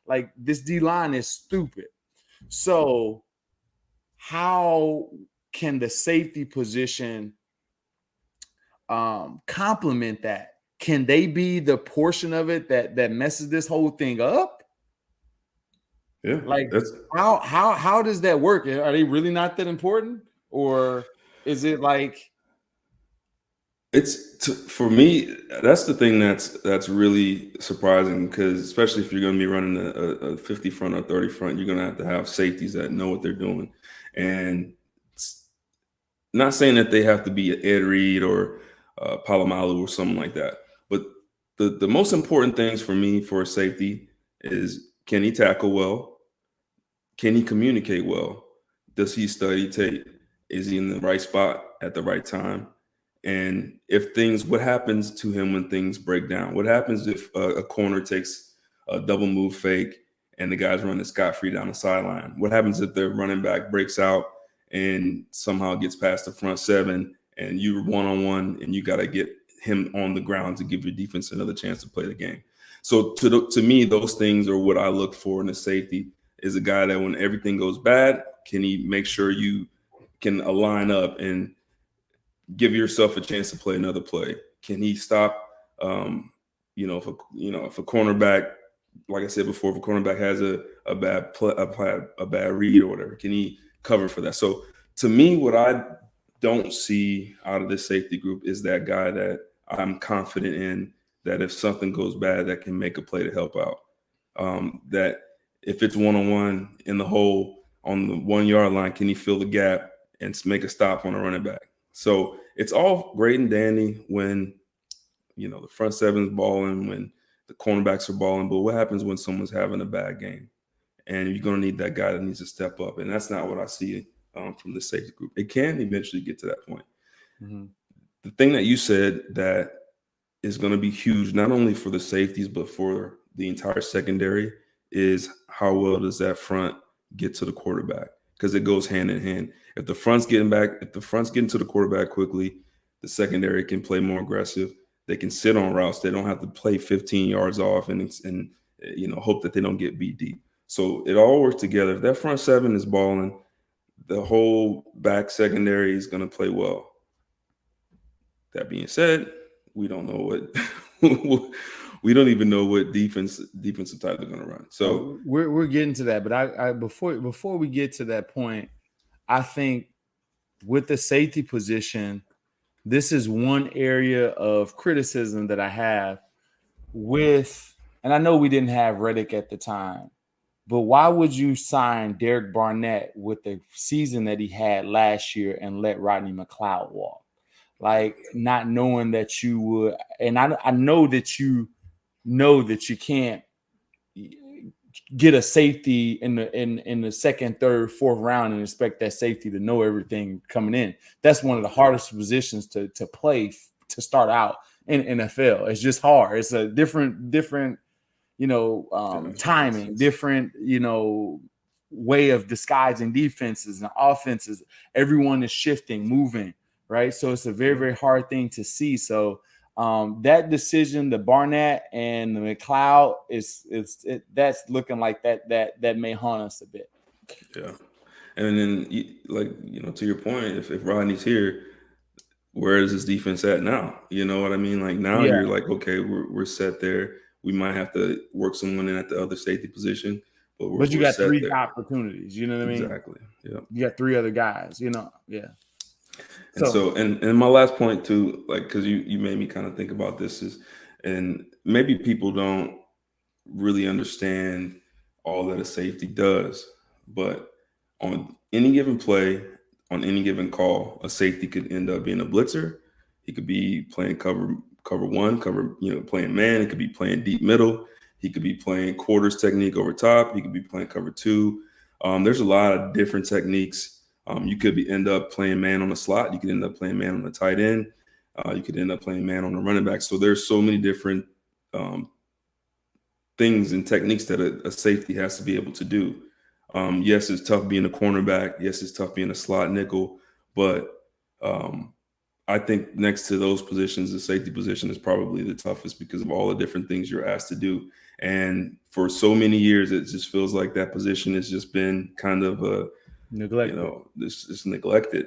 Like this D line is stupid. So how can the safety position complement that? Can they be the portion of it that messes this whole thing up? Yeah, Like that's how does that work? Are they really not that important, or is it like for me. That's the thing that's really surprising, because especially if you're going to be running a 50 front or 30 front, you're going to have safeties that know what they're doing, and it's not saying that they have to be Ed Reed or Palomalu or something like that, but the most important things for me for a safety is, can he tackle well? Can he communicate well? Does he study tape? Is he in the right spot at the right time? And what happens to him when things break down? What happens if a corner takes a double move fake and the guy's running scot-free down the sideline? What happens if the running back breaks out and somehow gets past the front seven and you're one-on-one and you got to get him on the ground to give your defense another chance to play the game? So to me, those things are what I look for in a safety, is a guy that when everything goes bad, can he make sure you can align up and give yourself a chance to play another play? Can he stop? If a cornerback, like I said before, if a cornerback has a bad play, a bad read or whatever, can he cover for that? So to me, what I don't see out of this safety group is that guy that I'm confident in, that if something goes bad, that can make a play to help out. That if it's one-on-one in the hole on the 1 yard line, can he fill the gap and make a stop on a running back? So it's all great and dandy when the front seven's balling, when the cornerbacks are balling, but what happens when someone's having a bad game? And you're going to need that guy that needs to step up, and that's not what I see from the safety group. It can eventually get to that point. Mhm. The thing that you said that is going to be huge, not only for the safeties but for the entire secondary, is how well does that front get to the quarterback? Because it goes hand in hand. If the front's getting to the quarterback quickly, the secondary can play more aggressive. They can sit on routes. They don't have to play 15 yards off and hope that they don't get beat deep. So it all works together. If that front seven is balling, the whole back secondary is going to play well. That being said, we don't know what we don't even know what defensive type they're going to run. So we're getting to that, but I before we get to that point, I think with the safety position, this is one area of criticism that I have with, and I know we didn't have Reddick at the time, but why would you sign Derek Barnett with the season that he had last year and let Rodney McLeod walk? Like, not knowing that you would, and I know that you can't get a safety in the second, third, fourth round and expect that safety to know everything coming in. That's one of the hardest positions to play to start out in NFL. It's just hard. It's a different timing, different way of disguising defenses and offenses. Everyone is shifting, moving, right? So it's a very, very hard thing to see. So that decision, the Barnett and the McLeod, that's looking like that may haunt us a bit. yeah, and then to your point, if Rodney's here, where is his defense at now? You know what I mean? Like now Yeah, you're like, okay, we're set there. We might have to work someone in at the other safety position, but but you we're got set three there. opportunities. You know what I mean? Exactly. Yeah. You got three other guys. Yeah. And So so, and my last point too, like, because you made me kind of think about this is, and maybe people don't really understand all that a safety does, but on any given play, on any given call, a safety could end up being a blitzer. He could be playing cover one, playing man. It could be playing deep middle. He could be playing quarters technique over top. He could be playing cover two. There's a lot of different techniques. You could end up playing man on the slot. You could end up playing man on the tight end. You could end up playing man on the running back. So there's so many different things and techniques that a safety has to be able to do. Yes, it's tough being a cornerback. Yes, it's tough being a slot nickel. But I think next to those positions, the safety position is probably the toughest because of all the different things you're asked to do. And for so many years, it just feels like that position has just been kind of neglected. this neglected.